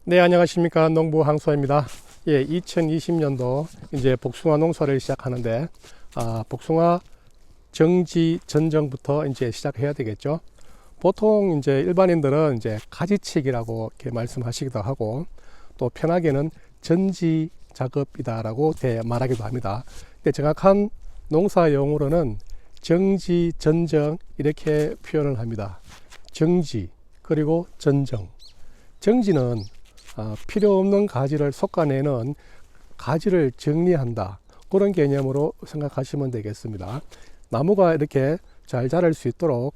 네, 안녕하십니까. 농부 항소입니다. 예, 2020년도 이제 복숭아 농사를 시작하는데, 복숭아 정지 전정부터 이제 시작해야 되겠죠. 보통 이제 일반인들은 이제 가지치기라고 이렇게 말씀하시기도 하고, 또 편하게는 전지 작업이다라고 말하기도 합니다. 근데 정확한 농사 용어로는 정지 전정 이렇게 표현을 합니다. 정지 그리고 전정. 정지는 필요 없는 가지를 솎아내는, 가지를 정리한다, 그런 개념으로 생각하시면 되겠습니다. 나무가 이렇게 잘 자랄 수 있도록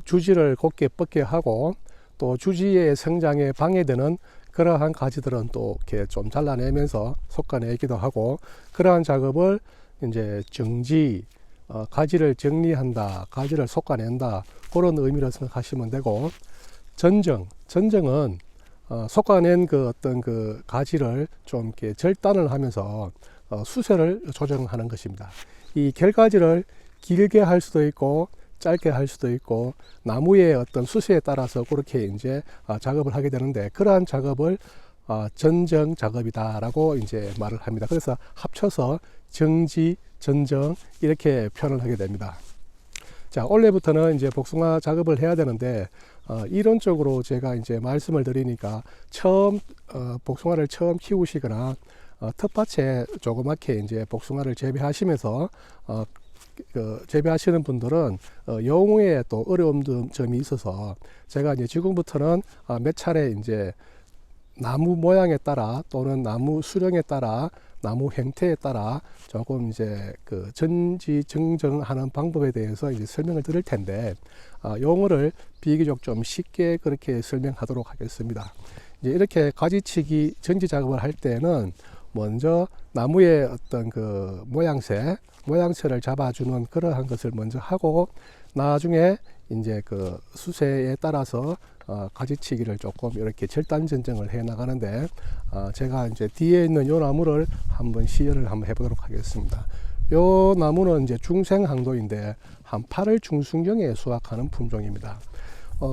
주지를 곧게 뻗게 하고, 또 주지의 성장에 방해되는 그러한 가지들은 또 이렇게 좀 잘라내면서 솎아내기도 하고, 그러한 작업을 이제 정지, 가지를 정리한다, 가지를 솎아낸다, 그런 의미로 생각하시면 되고, 전정은 솎아낸 그 어떤 그 가지를 좀 이렇게 절단을 하면서 수세를 조정하는 것입니다. 이 결가지를 길게 할 수도 있고 짧게 할 수도 있고, 나무의 어떤 수세에 따라서 그렇게 이제 작업을 하게 되는데, 그러한 작업을 전정 작업이다라고 이제 말을 합니다. 그래서 합쳐서 정지, 전정 이렇게 표현을 하게 됩니다. 자, 올해부터는 이제 복숭아 작업을 해야 되는데, 이론적으로 제가 이제 말씀을 드리니까 복숭아를 처음 키우시거나 텃밭에 조그맣게 이제 복숭아를 재배하시면서 재배하시는 분들은 용어에 또 어려운 점이 있어서, 제가 이제 지금부터는 몇 차례 이제 나무 모양에 따라 또는 나무 수령에 따라, 나무 형태에 따라 조금 이제 그 전지 정정하는 방법에 대해서 이제 설명을 드릴 텐데, 용어를 비교적 좀 쉽게 그렇게 설명하도록 하겠습니다. 이제 이렇게 가지치기 전지 작업을 할 때는 먼저 나무의 어떤 그 모양새를 잡아주는 그러한 것을 먼저 하고, 나중에 이제 그 수세에 따라서 가지치기를 조금 이렇게 절단 전정을 해 나가는데, 제가 이제 뒤에 있는 요 나무를 한번 시연을 한번 해보도록 하겠습니다. 요 나무는 이제 중생항도인데 한 8월 중순경에 수확하는 품종입니다.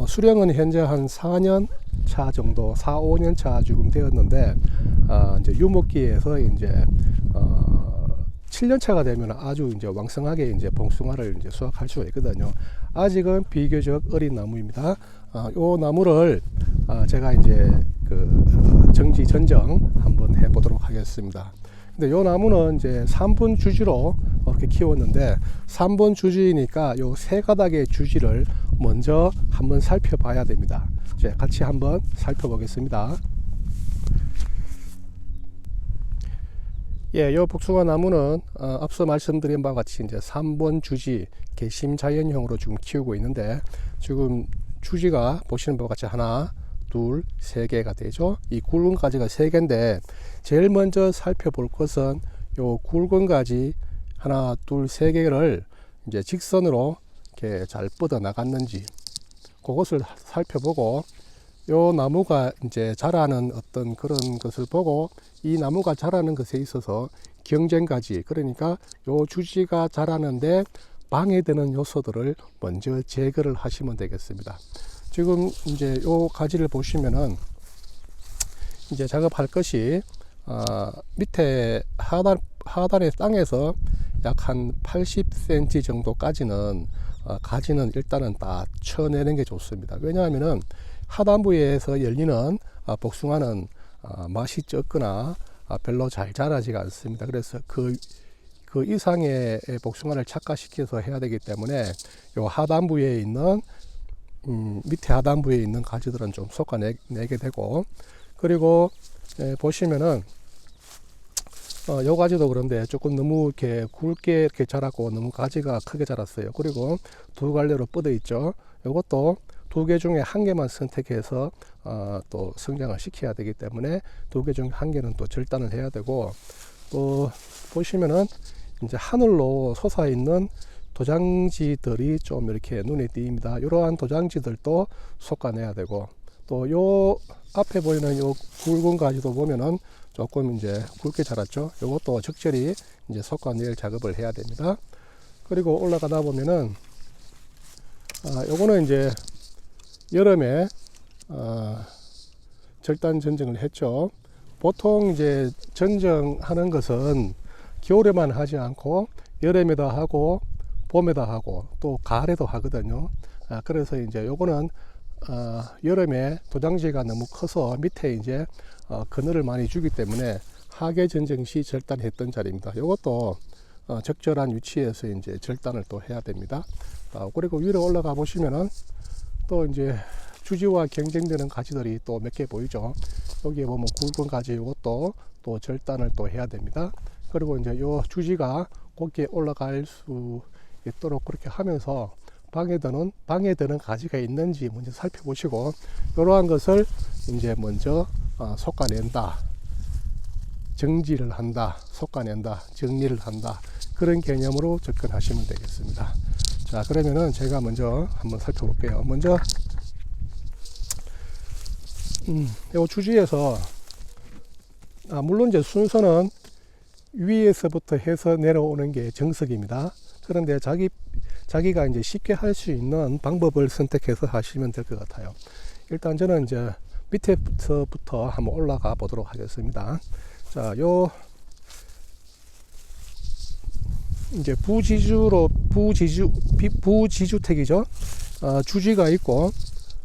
수령은 현재 한 4년 차 정도, 4, 5년 차 지금 되었는데, 이제 유목기에서 이제 7년 차가 되면 아주 이제 왕성하게 이제 복숭아를 이제 수확할 수가 있거든요. 아직은 비교적 어린 나무입니다. 요 나무를 제가 이제 그 정지 전정 한번 해 보도록 하겠습니다. 근데 요 나무는 이제 3분 주지로 이렇게 키웠는데, 3분 주지니까 요 세 가닥의 주지를 먼저 한번 살펴봐야 됩니다. 이제 같이 한번 살펴보겠습니다. 예, 요 복숭아 나무는 앞서 말씀드린 바와 같이 이제 3번 주지 개심 자연형으로 지금 키우고 있는데, 지금 주지가 보시는 바와 같이 하나, 둘, 세 개가 되죠. 이 굵은 가지가 세 개인데, 제일 먼저 살펴볼 것은 요 굵은 가지 하나, 둘, 세 개를 이제 직선으로 이렇게 잘 뻗어 나갔는지, 그것을 살펴보고, 요 나무가 이제 자라는 어떤 그런 것을 보고, 이 나무가 자라는 것에 있어서 경쟁가지, 그러니까 요 주지가 자라는데 방해되는 요소들을 먼저 제거를 하시면 되겠습니다. 지금 이제 요 가지를 보시면은 이제 작업할 것이 밑에 하단의 땅에서 약 한 80cm 정도까지는 가지는 일단은 다 쳐내는 게 좋습니다. 왜냐하면은 하단부에서 열리는 복숭아는 맛이 적거나 별로 잘 자라지가 않습니다. 그래서 그 이상의 복숭아를 착화시켜서 해야 되기 때문에 요 하단부에 있는 밑에 하단부에 있는 가지들은 좀 솎아내게 되고, 그리고 보시면은 요 가지도 그런데 조금 너무 이렇게 굵게 이렇게 자랐고 너무 가지가 크게 자랐어요. 그리고 두 갈래로 뻗어 있죠. 요것도 두 개 중에 한 개만 선택해서 또 성장을 시켜야 되기 때문에 두 개 중에 한 개는 또 절단을 해야 되고, 또 보시면은 이제 하늘로 솟아있는 도장지들이 좀 이렇게 눈에 띄입니다. 이러한 도장지들도 솎아내야 되고, 또 요 앞에 보이는 요 굵은 가지도 보면은 조금 이제 굵게 자랐죠. 요것도 적절히 이제 솎아낼 작업을 해야 됩니다. 그리고 올라가다 보면은 요거는 이제 여름에 절단 전정을 했죠. 보통 이제 전정하는 것은 겨울에만 하지 않고 여름에도 하고 봄에도 하고 또 가을에도 하거든요. 그래서 이제 요거는 여름에 도장지가 너무 커서 밑에 이제 그늘을 많이 주기 때문에 하계 전정 시 절단했던 자리입니다. 요것도 적절한 위치에서 이제 절단을 또 해야 됩니다. 그리고 위로 올라가 보시면은 또 이제 주지와 경쟁되는 가지들이 또 몇 개 보이죠. 여기에 보면 굵은 가지 이것도 또 절단을 또 해야 됩니다. 그리고 이제 요 주지가 곱게 올라갈 수 있도록 그렇게 하면서 방에 드는 가지가 있는지 먼저 살펴보시고, 이러한 것을 이제 먼저 솎아낸다, 정지를 한다, 솎아낸다, 정리를 한다, 그런 개념으로 접근하시면 되겠습니다. 자, 그러면은 제가 먼저 한번 살펴볼게요. 먼저 이 주지에서 물론 이제 순서는 위에서부터 해서 내려오는 게 정석입니다. 그런데 자기가 이제 쉽게 할 수 있는 방법을 선택해서 하시면 될 것 같아요. 일단 저는 이제 밑에서부터 한번 올라가 보도록 하겠습니다. 자, 이제 부지주택이죠. 주지가 있고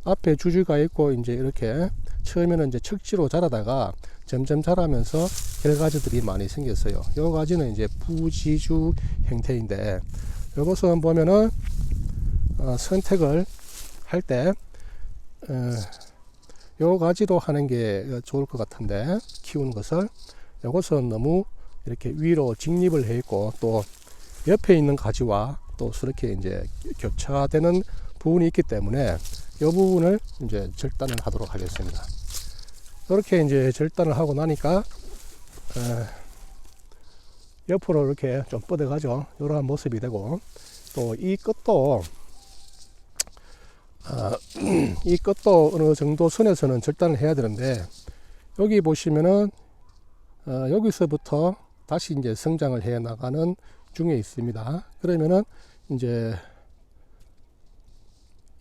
앞에 주지가 있고 이제 이렇게 처음에는 이제 척지로 자라다가 점점 자라면서 결가지들이 많이 생겼어요. 요 가지는 이제 부지주 형태인데, 이것은 보면은 선택을 할 때 요 가지로 하는 게 좋을 것 같은데, 키우는 것을 이것은 너무 이렇게 위로 직립을 해 있고 또 옆에 있는 가지와 또 그렇게 이제 교차되는 부분이 있기 때문에 이 부분을 이제 절단을 하도록 하겠습니다. 이렇게 이제 절단을 하고 나니까 옆으로 이렇게 좀 뻗어가죠. 이러한 모습이 되고, 또 이 끝도 이 끝도 어느 정도 선에서는 절단을 해야 되는데, 여기 보시면은 여기서부터 다시 이제 성장을 해 나가는 중에 있습니다. 그러면은 이제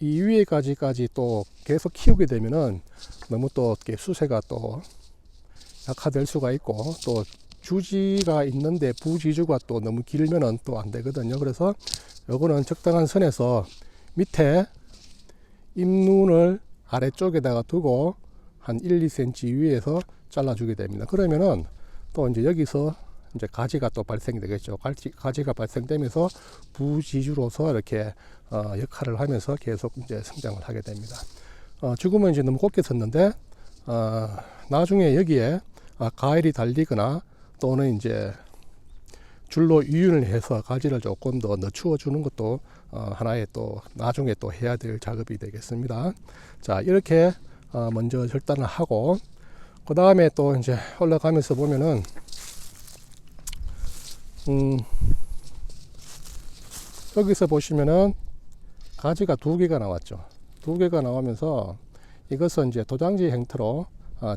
이 위에까지 또 계속 키우게 되면은 너무 또 수세가 또 약화될 수가 있고, 또 주지가 있는데 부지주가 또 너무 길면은 또 안 되거든요. 그래서 요거는 적당한 선에서 밑에 잎눈을 아래쪽에다가 두고 한 1, 2cm 위에서 잘라주게 됩니다. 그러면은 또 이제 여기서 이제 가지가 또 발생되겠죠. 가지가 발생되면서 부지주로서 이렇게 역할을 하면서 계속 이제 성장을 하게 됩니다. 지금은 이제 너무 곱게 섰는데 나중에 여기에 가을이 달리거나 또는 이제 줄로 유인을 해서 가지를 조금 더 늦추어 주는 것도 하나의 또 나중에 또 해야 될 작업이 되겠습니다. 자, 이렇게 먼저 절단을 하고, 그 다음에 또 이제 올라가면서 보면은 여기서 보시면은 가지가 2개가 나왔죠. 2개가 나오면서 이것은 이제 도장지 형태로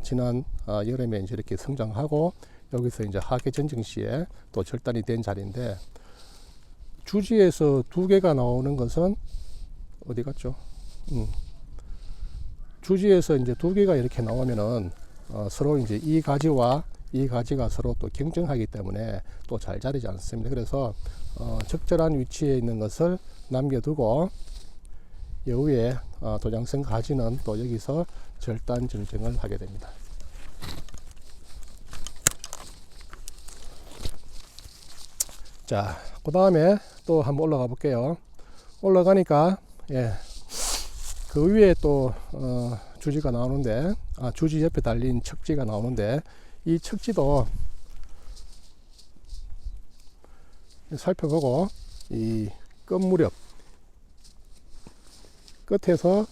지난 여름에 이제 이렇게 성장하고, 여기서 이제 하계 전정 시에 또 절단이 된 자리인데, 주지에서 2개가 나오는 것은 어디 갔죠? 주지에서 이제 2개가 이렇게 나오면은 서로 이제 이 가지와 이 가지가 서로 또 경쟁하기 때문에 또 잘 자리지 않습니다. 그래서 적절한 위치에 있는 것을 남겨두고 여기에 도장성 가지는 또 여기서 절단 전정을 하게 됩니다. 자, 그 다음에 또 한번 올라가 볼게요. 올라가니까 그 위에 또 주지가 나오는데, 주지 옆에 달린 척지가 나오는데, 이 척지도 살펴보고 이 끝 무렵 끝에서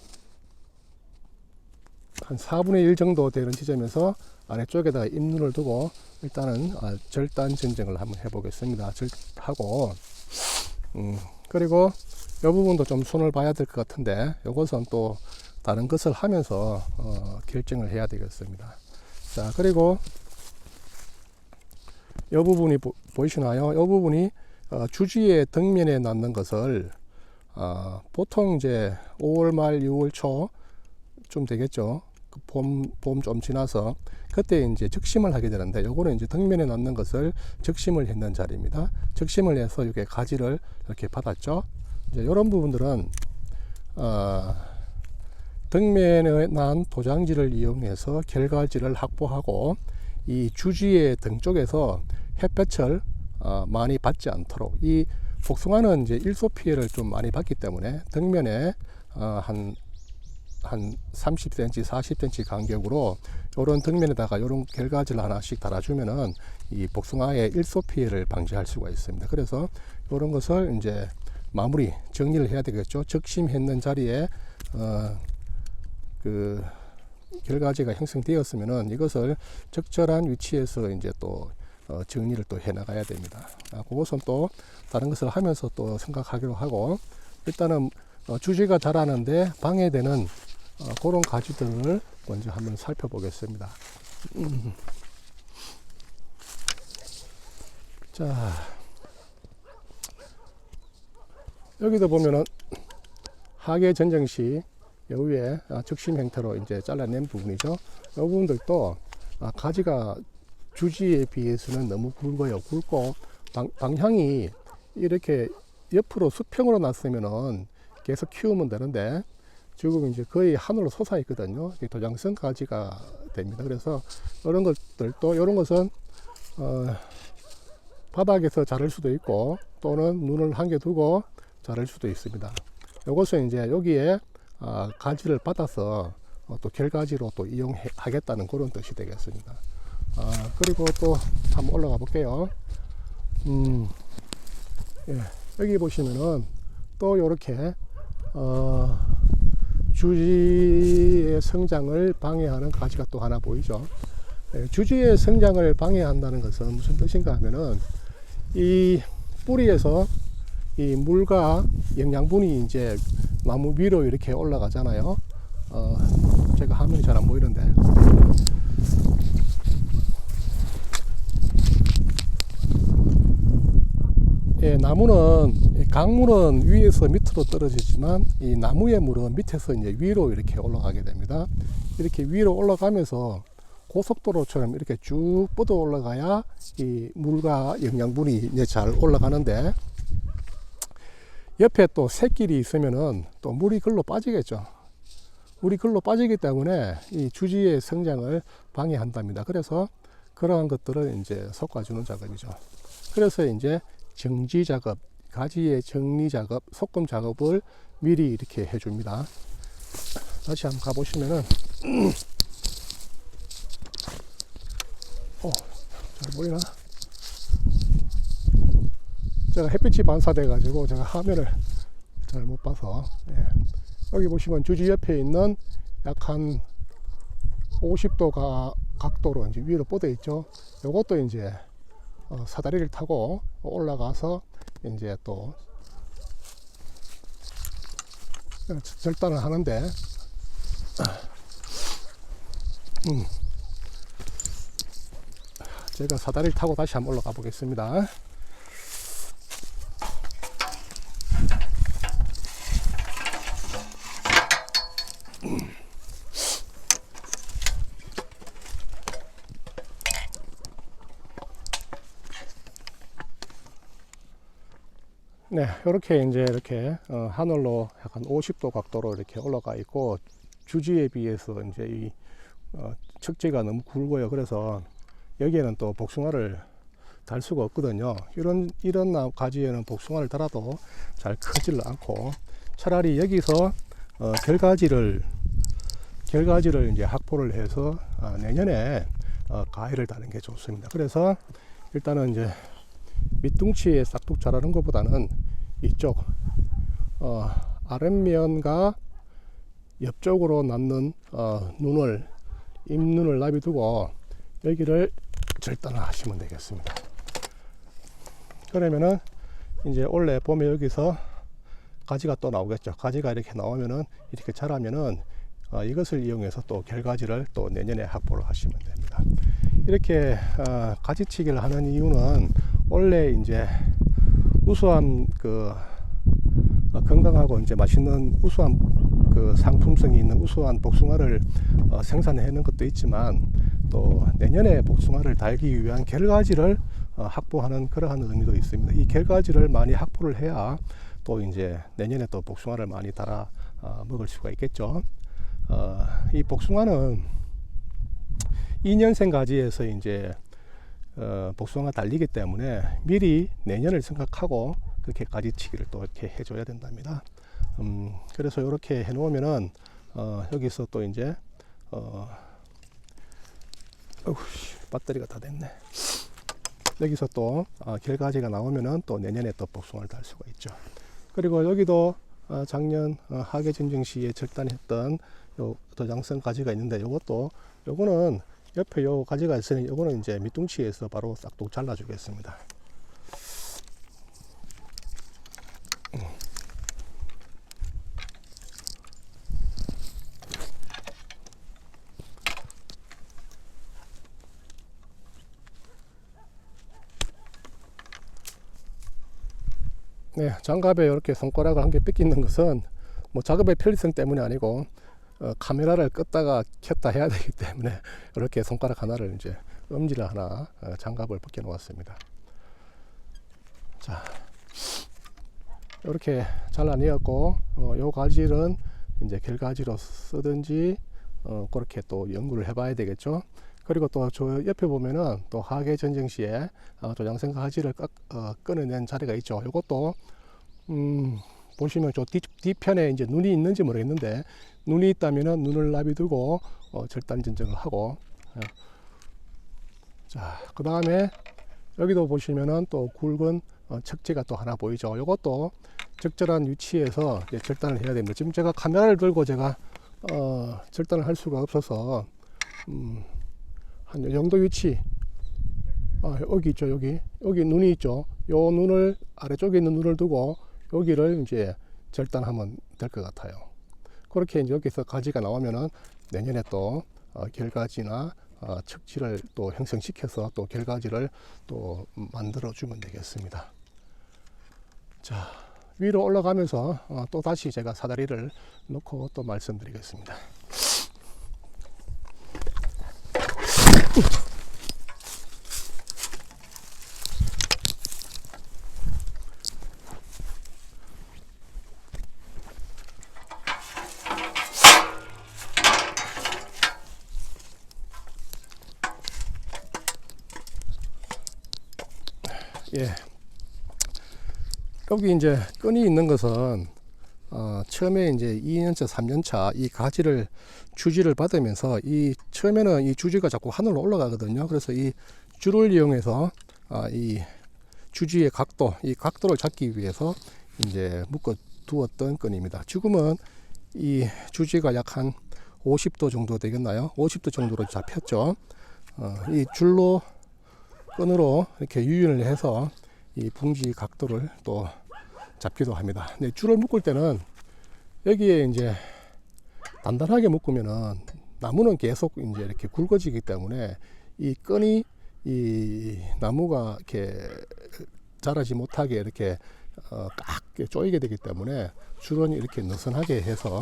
한 4분의 1 정도 되는 지점에서 아래쪽에다가 잎눈을 두고 일단은 절단 전정을 한번 해 보겠습니다. 하고 그리고 이 부분도 좀 손을 봐야 될 것 같은데, 이것은 또 다른 것을 하면서 결정을 해야 되겠습니다. 자, 그리고 이 부분이 보이시나요? 이 부분이 주지의 덕면에 낳는 것을 보통 이제 5월 말 6월 초쯤 되겠죠. 봄 좀 지나서 그때 이제 적심을 하게 되는데, 요거는 이제 덕면에 남는 것을 적심을 했는 자리입니다. 적심을 해서 이렇게 가지를 이렇게 받았죠. 이제 이런 부분들은 덕면에 난 도장지를 이용해서 결가지를 확보하고, 이 주지의 등 쪽에서 햇볕을 많이 받지 않도록, 이 복숭아는 이제 일소 피해를 좀 많이 받기 때문에 덕면에 한 30cm, 40cm 간격으로 이런 덕면에다가 이런 결가지를 하나씩 달아주면은 이 복숭아의 일소 피해를 방지할 수가 있습니다. 그래서 이런 것을 이제 마무리 정리를 해야 되겠죠. 적심했는 자리에 그 결가지가 형성되었으면은 이것을 적절한 위치에서 이제 또 정리를 또 해 나가야 됩니다. 그것은 또 다른 것을 하면서 또 생각하기로 하고, 일단은 주지가 자라는데 방해되는 그런 가지들을 먼저 한번 살펴보겠습니다. 자, 여기도 보면은 하계 전정시 여기에 적심 형태로 이제 잘라낸 부분이죠. 이 부분들도 가지가 주지에 비해서는 너무 굵어요. 굵고 방향이 이렇게 옆으로 수평으로 났으면은 계속 키우면 되는데, 지금 이제 거의 하늘로 솟아 있거든요. 도장성 가지가 됩니다. 그래서 이런 것들도, 이런 것은 바닥에서 자랄 수도 있고, 또는 눈을 한 개 두고 자랄 수도 있습니다. 이것은 이제 여기에 가지를 받아서 또 결가지로 또 이용하겠다는 그런 뜻이 되겠습니다. 그리고 또 한번 올라가 볼게요. 예, 여기 보시면은 또 이렇게 주지의 성장을 방해하는 가지가 또 하나 보이죠. 예, 주지의 성장을 방해한다는 것은 무슨 뜻인가 하면은, 이 뿌리에서 이 물과 영양분이 이제 나무 위로 이렇게 올라가잖아요. 제가 화면이 잘 안 보이는데, 예, 나무는, 강물은 위에서 밑으로 떨어지지만 이 나무의 물은 밑에서 이제 위로 이렇게 올라가게 됩니다. 이렇게 위로 올라가면서 고속도로처럼 이렇게 쭉 뻗어 올라가야 이 물과 영양분이 이제 잘 올라가는데, 옆에 또 샛길이 있으면은 또 물이 글로 빠지겠죠. 물이 글로 빠지기 때문에 이 주지의 성장을 방해한답니다. 그래서 그러한 것들을 이제 솎아주는 작업이죠. 그래서 이제 정지 작업, 가지의 정리 작업, 솎음 작업을 미리 이렇게 해줍니다. 다시 한번 가보시면은, 잘 보이나? 제가 햇빛이 반사돼 가지고 제가 화면을 잘 못 봐서, 예. 여기 보시면 주지 옆에 있는 약 한 50도 각도로 이제 위로 뻗어 있죠. 요것도 이제 사다리를 타고 올라가서 이제 또 절단을 하는데, 제가 사다리를 타고 다시 한번 올라가 보겠습니다. 네, 이렇게 이제 이렇게 하늘로 약간 50도 각도로 이렇게 올라가 있고, 주지에 비해서 이제 이 척지가 너무 굵어요. 그래서 여기에는 또 복숭아를 달 수가 없거든요. 이런 가지에는 복숭아를 달아도 잘 크지를 않고, 차라리 여기서 결가지를 이제 확보를 해서 내년에 가위를 다는 게 좋습니다. 그래서 일단은 이제 밑둥치에 싹둑 자라는 것보다는 이쪽 아랫면과 옆쪽으로 낳는 잎눈을 놔두고 여기를 절단을 하시면 되겠습니다. 그러면은 이제 올해 봄에 여기서 가지가 또 나오겠죠. 가지가 이렇게 나오면은, 이렇게 자라면은 이것을 이용해서 또 결가지를 또 내년에 확보를 하시면 됩니다. 이렇게 가지치기를 하는 이유는, 원래 이제 우수한 건강하고 이제 맛있는 우수한 그 상품성이 있는 우수한 복숭아를 생산해내는 것도 있지만 또 내년에 복숭아를 달기 위한 결과지를 확보하는 그러한 의미도 있습니다. 이 결과지를 많이 확보를 해야 또 이제 내년에 또 복숭아를 많이 달아 먹을 수가 있겠죠. 이 복숭아는 2년생 가지에서 이제 복숭아가 달리기 때문에 미리 내년을 생각하고 그렇게 가지치기를 또 이렇게 해줘야 된답니다. 그래서 이렇게 해 놓으면은 여기서 또 이제 배터리가 다 됐네. 여기서 또 결과지가 나오면은 또 내년에 또 복숭아를 달 수가 있죠. 그리고 여기도 작년 하계 전쟁 시에 절단했던 요 도장성 가지가 있는데 요거는 옆에 요 가지가 있으니 요거는 이제 밑둥치에서 바로 싹둑 잘라 주겠습니다. 네, 장갑에 이렇게 손가락을 한 개 뺏기는 것은 뭐 작업의 편리성 때문이 아니고 카메라를 껐다가 켰다 해야 되기 때문에 이렇게 손가락 하나를 이제 엄지를 하나 장갑을 벗겨 놓았습니다. 자, 이렇게 잘라내었고 요 가지는 이제 결가지로 쓰든지 그렇게 또 연구를 해봐야 되겠죠. 그리고 또 저 옆에 보면은 또 하계 전쟁 시에 도장성 가지를 꺼내낸 자리가 있죠. 이것도 보시면 저 뒤편에 이제 눈이 있는지 모르겠는데 눈이 있다면은 눈을 나비두고 절단 진정을 하고, 자, 그 다음에 여기도 보시면은 또 굵은 척지가 또 하나 보이죠. 이것도 적절한 위치에서 절단을 해야 됩니다. 지금 제가 카메라를 들고 제가 절단을 할 수가 없어서 한 이 정도 위치, 여기 있죠. 여기 눈이 있죠. 요 눈을 아래쪽에 있는 눈을 두고 여기를 이제 절단하면 될 것 같아요. 그렇게 이제 여기서 가지가 나오면은 내년에 또 결가지나 척지를 또 형성시켜서 또 결가지를 또 만들어 주면 되겠습니다. 자, 위로 올라가면서 또 다시 제가 사다리를 놓고 또 말씀드리겠습니다. 예, 여기 이제 끈이 있는 것은 처음에 이제 2년차, 3년차 이 가지를 주지를 받으면서 처음에는 이 주지가 자꾸 하늘로 올라가거든요. 그래서 이 줄을 이용해서 이 주지의 각도, 이 각도를 잡기 위해서 이제 묶어 두었던 끈입니다. 지금은 이 주지가 약 한 50도 정도 되겠나요? 50도 정도로 잡혔죠. 이 줄로 끈으로 이렇게 유인을 해서 이 붕지 각도를 또 잡기도 합니다. 근데 줄을 묶을 때는 여기에 이제 단단하게 묶으면은 나무는 계속 이제 이렇게 굵어지기 때문에 이 끈이 이 나무가 이렇게 자라지 못하게 이렇게 깍 조이게 되기 때문에 줄은 이렇게 느슨하게 해서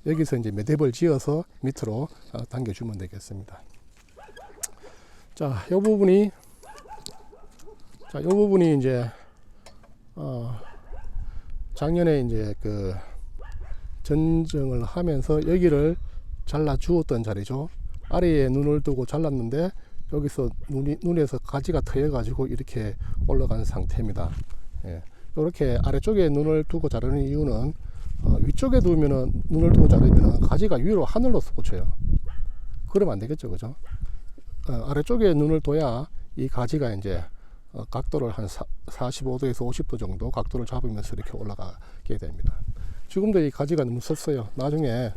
여기서 이제 매듭을 지어서 밑으로 당겨주면 되겠습니다. 자, 이 부분이 이제 작년에 이제 그 전정을 하면서 여기를 잘라 주었던 자리죠. 아래에 눈을 두고 잘랐는데 여기서 눈에서 가지가 트여 가지고 이렇게 올라간 상태입니다. 예. 이렇게 아래쪽에 눈을 두고 자르는 이유는 위쪽에 두면은 눈을 두고 자르면은 가지가 위로 하늘로 솟구쳐요. 그러면 안 되겠죠, 그죠? 아래쪽에 눈을 둬야 이 가지가 이제 각도를 한 45도에서 50도 정도 각도를 잡으면서 이렇게 올라가게 됩니다. 지금도 이 가지가 너무 섰어요. 나중에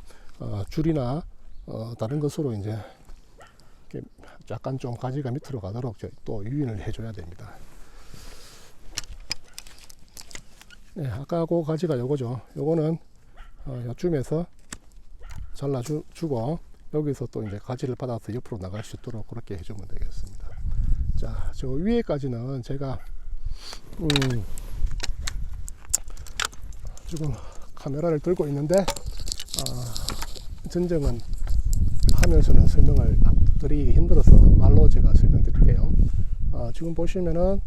줄이나 다른 것으로 이제 약간 좀 가지가 밑으로 가도록 또 유인을 해줘야 됩니다. 네, 아까 그 가지가 요거죠. 요거는 요쯤에서 잘라주고 여기서 또 이제 가지를 받아서 옆으로 나갈 수 있도록 그렇게 해주면 되겠습니다. 자, 저 위에까지는 제가 지금 카메라를 들고 있는데 전쟁은 하면서는 설명을 드리기 힘들어서 말로 제가 설명드릴게요. 지금 보시면은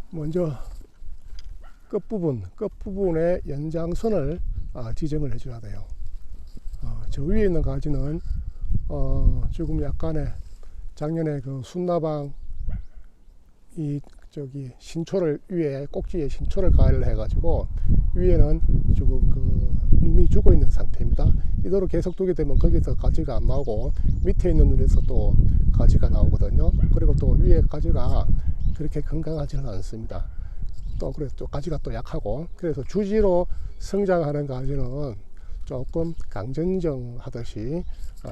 먼저 끝부분의 연장선을 지정을 해줘야 돼요. 저 위에 있는 가지는 조금 약간의 작년에 그 순나방 신초를 위에 꼭지에 신초를 가해를 해가지고 위에는 조금 그 눈이 죽어 있는 상태입니다. 이대로 계속 두게 되면 거기서 가지가 안 나오고 밑에 있는 눈에서 또 가지가 나오거든요. 그리고 또 위에 가지가 그렇게 건강하지는 않습니다. 그래서 또 가지가 또 약하고, 그래서 주지로 성장하는 가지는 조금 강전정 하듯이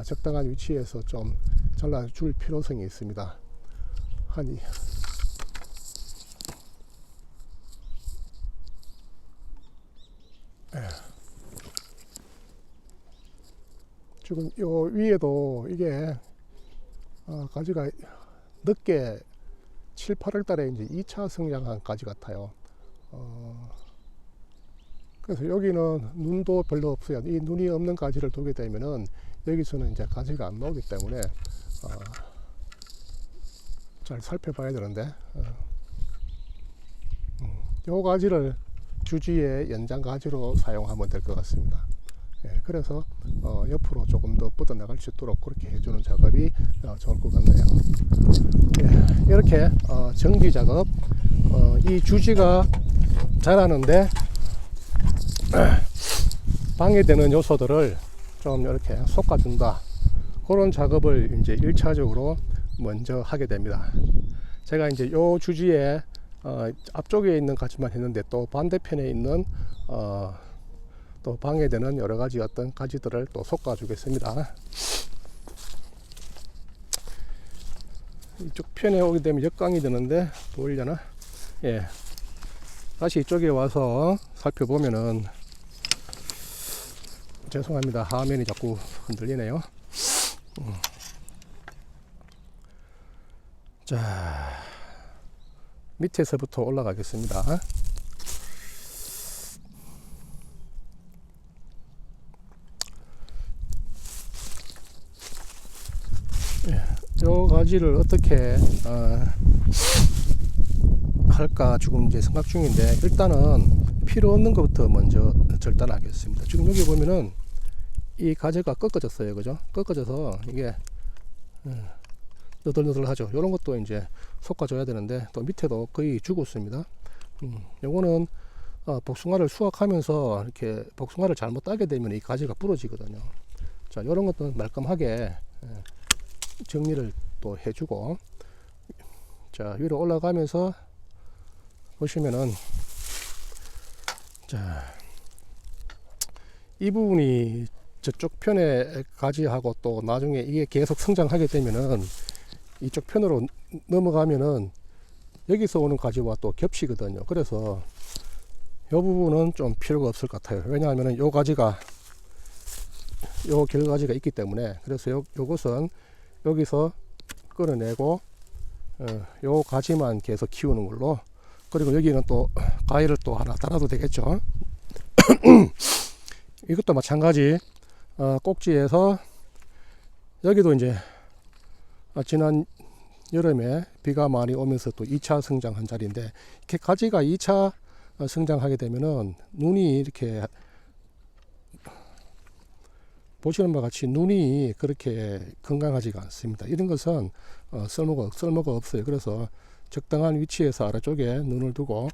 적당한 위치에서 좀 잘라줄 필요성이 있습니다. 지금 요 위에도 이게 가지가 늦게 7, 8월 달에 이제 2차 성장한 가지 같아요. 그래서 여기는 눈도 별로 없어요. 이 눈이 없는 가지를 두게 되면은 여기서는 이제 가지가 안 나오기 때문에 잘 살펴봐야 되는데, 요 가지를 주지의 연장 가지로 사용하면 될 것 같습니다. 그래서 옆으로 조금 더 뻗어나갈 수 있도록 그렇게 해주는 작업이 좋을 것 같네요. 이렇게 정비 작업, 이 주지가 자라는데 방해되는 요소들을 좀 이렇게 솎아준다, 그런 작업을 이제 1차적으로 먼저 하게 됩니다. 제가 이제 요 주지에 앞쪽에 있는 가지만 했는데, 또 반대편에 있는 또 방해되는 여러 가지 어떤 가지들을 또 솎아 주겠습니다. 이쪽 편에 오게 되면 역광이 드는데 보이려나? 다시 이쪽에 와서 살펴보면은, 죄송합니다, 화면이 자꾸 흔들리네요. 자, 밑에서부터 올라가겠습니다. 요 가지를 어떻게 할까 지금 이제 생각 중인데, 일단은 필요 없는 것부터 먼저 절단하겠습니다. 지금 여기 보면은 이 가지가 꺾어졌어요, 그죠? 꺾어져서 이게 너덜너덜하죠. 이런 것도 이제 솎아줘야 되는데, 또 밑에도 거의 죽었습니다. 요거는 복숭아를 수확하면서 이렇게 복숭아를 잘못 따게 되면 이 가지가 부러지거든요. 자, 이런 것도 말끔하게 정리를 또 해주고, 자, 위로 올라가면서 보시면은, 자, 이 부분이 저쪽 편의 가지하고 또 나중에 이게 계속 성장하게 되면은 이쪽 편으로 넘어가면은 여기서 오는 가지와 또 겹치거든요. 그래서 이 부분은 좀 필요가 없을 것 같아요. 왜냐하면은 요 가지가, 요 결가지가 있기 때문에. 그래서 요것은 여기서 끌어내고 요 가지만 계속 키우는 걸로. 그리고 여기는 또 가위를 또 하나 달아도 되겠죠. 이것도 마찬가지, 꼭지에서 여기도 이제 지난 여름에 비가 많이 오면서 또 2차 성장한 자리인데, 이렇게 가지가 2차 성장하게 되면은 눈이 이렇게 보시는 바와 같이 눈이 그렇게 건강하지가 않습니다. 이런 것은 쓸모가 없어요. 그래서 적당한 위치에서 아래쪽에 눈을 두고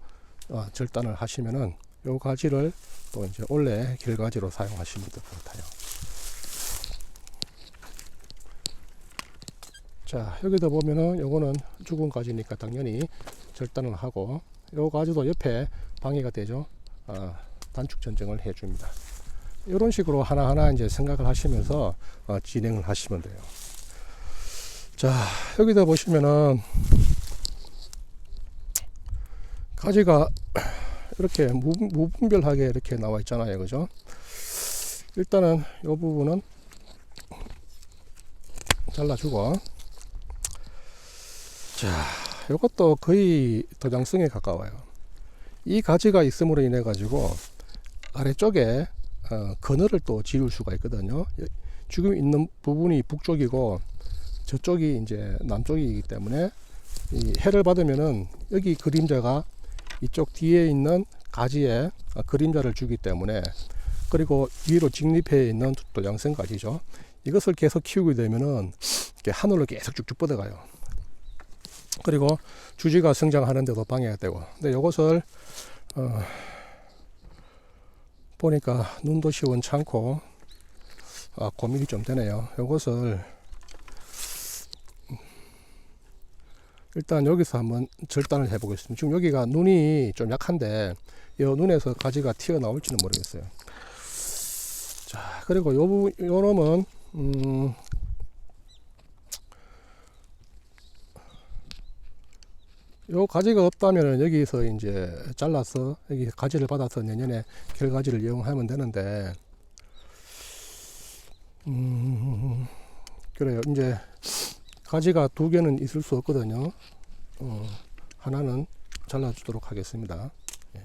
절단을 하시면은 요 가지를 또 이제 원래 길가지로 사용하시면 될 것 같아요. 자, 여기도 보면은 요거는 죽은 가지니까 당연히 절단을 하고, 요 가지도 옆에 방해가 되죠. 단축 전정을 해 줍니다. 이런 식으로 하나하나 이제 생각을 하시면서 진행을 하시면 돼요. 자, 여기다 보시면은 가지가 이렇게 무분별하게 이렇게 나와 있잖아요, 그죠? 일단은 이 부분은 잘라주고, 자, 이것도 거의 도장성에 가까워요. 이 가지가 있음으로 인해 가지고 아래쪽에 그늘을 또 지을 수가 있거든요. 지금 있는 부분이 북쪽이고 저쪽이 이제 남쪽이기 때문에 이 해를 받으면은 여기 그림자가 이쪽 뒤에 있는 가지에 그림자를 주기 때문에, 그리고 위로 직립해 있는 또 양생가지죠. 이것을 계속 키우게 되면은 이렇게 하늘로 계속 쭉쭉 뻗어가요. 그리고 주지가 성장하는데도 방해가 되고. 근데 이것을 보니까 눈도 시원치 않고 고민이 좀 되네요. 이것을 일단 여기서 한번 절단을 해 보겠습니다. 지금 여기가 눈이 좀 약한데 이 눈에서 가지가 튀어나올지는 모르겠어요. 자, 그리고 요 부분, 요 놈은 요 가지가 없다면 여기서 이제 잘라서 여기 가지를 받아서 내년에 결가지를 이용하면 되는데, 그래요. 이제 가지가 두 개는 있을 수 없거든요. 하나는 잘라주도록 하겠습니다. 예.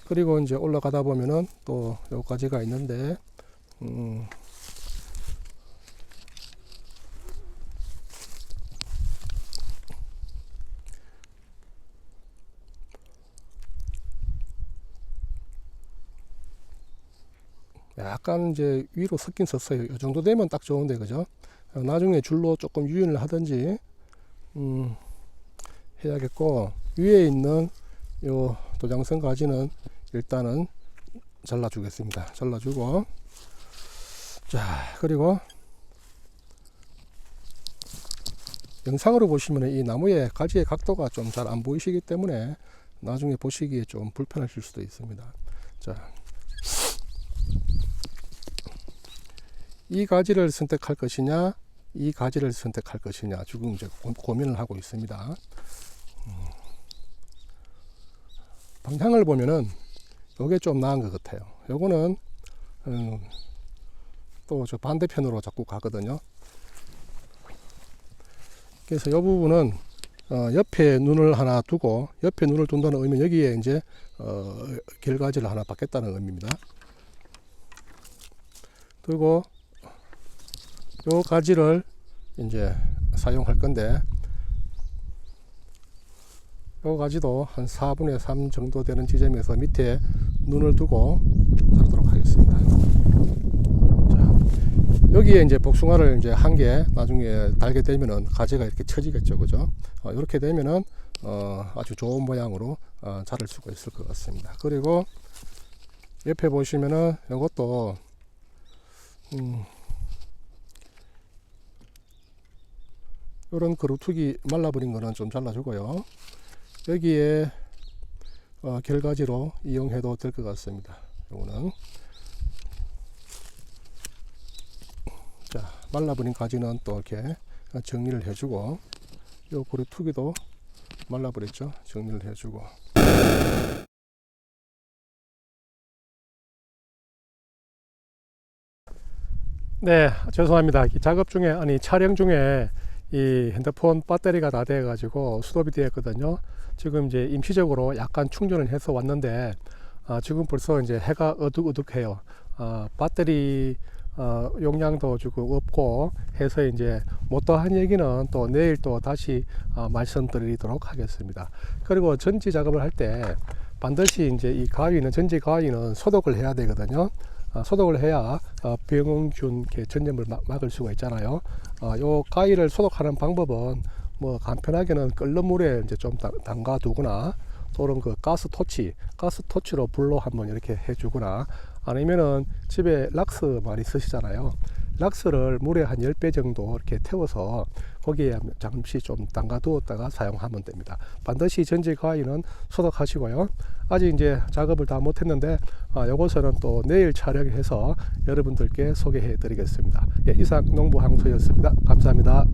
그리고 이제 올라가다 보면은 또 요 가지가 있는데, 약간 이제 위로 섞긴 섰어요. 이 정도 되면 딱 좋은데, 그죠? 나중에 줄로 조금 유인을 하든지 해야겠고, 위에 있는 요 도장선 가지는 일단은 잘라 주겠습니다. 잘라주고, 자, 그리고 영상으로 보시면 이 나무의 가지의 각도가 좀 잘 안 보이시기 때문에 나중에 보시기에 좀 불편하실 수도 있습니다. 자, 이 가지를 선택할 것이냐, 이 가지를 선택할 것이냐, 지금 이제 고민을 하고 있습니다. 방향을 보면은 요게 좀 나은 것 같아요. 요거는 또 저 반대편으로 자꾸 가거든요. 그래서 이 부분은 옆에 눈을 하나 두고, 옆에 눈을 둔다는 의미는 여기에 이제 결가지를 하나 받겠다는 의미입니다. 그리고 요 가지를 이제 사용할 건데, 요 가지도 한 4분의 3 정도 되는 지점에서 밑에 눈을 두고 자르도록 하겠습니다. 자, 여기에 이제 복숭아를 이제 한 개 나중에 달게 되면은 가지가 이렇게 처지겠죠, 그죠? 이렇게 되면은 아주 좋은 모양으로 자를 수가 있을 것 같습니다. 그리고 옆에 보시면은 이것도 이런 그루투기 말라버린 거는 좀 잘라주고요. 여기에 결가지로 이용해도 될 것 같습니다. 요거는 자, 말라버린 가지는 또 이렇게 정리를 해주고, 요 그루투기도 말라버렸죠. 정리를 해주고. 네, 죄송합니다. 작업 중에, 아니 촬영 중에 이 핸드폰 배터리가 다 돼 가지고 스톱이 되었거든요. 지금 이제 임시적으로 약간 충전을 해서 왔는데 지금 벌써 이제 해가 어둑어둑해요. 배터리 용량도 지금 없고 해서 이제 못다한 얘기는 또 내일 또 다시 말씀드리도록 하겠습니다. 그리고 전지 작업을 할 때 반드시 이제 이 가위는, 전지 가위는 소독을 해야 되거든요. 소독을 해야 병균 전염을 막을 수가 있잖아요. 요 가위를 소독하는 방법은 뭐 간편하게는 끓는 물에 이제 좀 담가 두거나, 또는 그 가스토치로 불로 한번 이렇게 해주거나, 아니면은 집에 락스 많이 쓰시잖아요. 락스를 물에 한 10배 정도 이렇게 태워서 거기에 잠시 좀 담가 두었다가 사용하면 됩니다. 반드시 전지 가위는 소독하시고요. 아직 이제 작업을 다 못했는데 요것은 또 내일 촬영해서 여러분들께 소개해 드리겠습니다. 예, 이상 농부항소였습니다. 감사합니다.